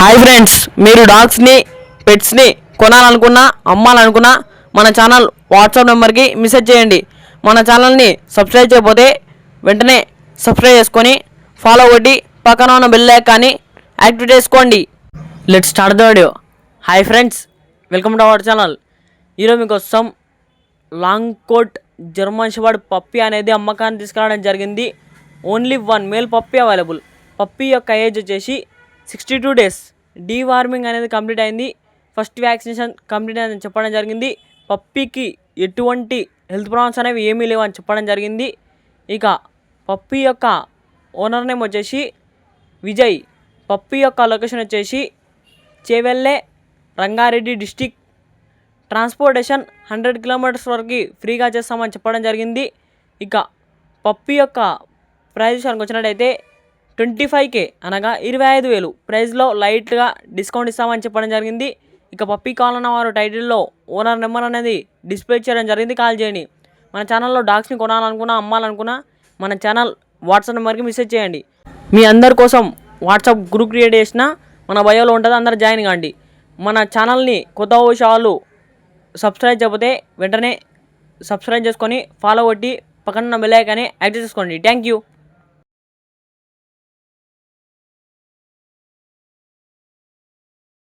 Hi friends, మీరు డాగ్స్ని పెట్స్ని కొనాలనుకున్నా అమ్మాలనుకున్నా మన channel WhatsApp నెంబర్కి మెసేజ్ చేయండి. మన ఛానల్ని సబ్స్క్రైబ్ చేయకపోతే వెంటనే సబ్స్క్రైబ్ చేసుకొని ఫాలో కొట్టి పక్కన ఉన్న బెల్ ఐకాన్ని యాక్టివేట్ చేసుకోండి. Let's start the video. Hi friends, welcome to our channel. ఈరోజు మీకోసం long coat German shepherd puppy అనేది అమ్మకాన్ని తీసుకురావడం జరిగింది. Only 1 male puppy available. Puppy యొక్క ఏజ్ వచ్చేసి 62 డేస్. డీవార్మింగ్ అనేది కంప్లీట్ అయింది. ఫస్ట్ వ్యాక్సినేషన్ కంప్లీట్ అయిందని చెప్పడం జరిగింది. పప్పీకి ఎటువంటి హెల్త్ ప్రాబ్లమ్స్ అనేవి ఏమీ లేవని చెప్పడం జరిగింది. ఇక పప్పీ యొక్క ఓనర్ నేమ్ వచ్చేసి విజయ్. పప్పీ యొక్క లొకేషన్ వచ్చేసి చేవెళ్ళే, రంగారెడ్డి డిస్టిక్. ట్రాన్స్పోర్టేషన్ 100 కిలోమీటర్స్ వరకు ఫ్రీగా చేస్తామని చెప్పడం జరిగింది. ఇక పప్పీ యొక్క ప్రైస్ విషయానికి వచ్చినట్టయితే 25K అనగా 25,000 ప్రైస్లో లైట్గా డిస్కౌంట్ ఇస్తామని చెప్పడం జరిగింది. ఇక పప్పీ కావాలన్న వారు టైటిల్లో ఓనర్ నెంబర్ అనేది డిస్ప్లే చేయడం జరిగింది, కాల్ చేయండి. మన ఛానల్లో డాగ్స్ని కొనాలనుకున్నా అమ్మాలనుకున్నా మన ఛానల్ వాట్సాప్ నెంబర్కి మెసేజ్ చేయండి. మీ అందరి కోసం వాట్సాప్ గ్రూప్ క్రియేట్ చేసిన మన బయోలో ఉంటుంది, అందరూ జాయిన్ కాండి. మన ఛానల్ని కొత్త విషయాలు సబ్స్క్రైబ్ చేయకపోతే వెంటనే సబ్స్క్రైబ్ చేసుకొని ఫాలో కొట్టి పక్కన బెల్ ఐకాన్ని యాక్టివేట్ చేసుకోండి. Thank you.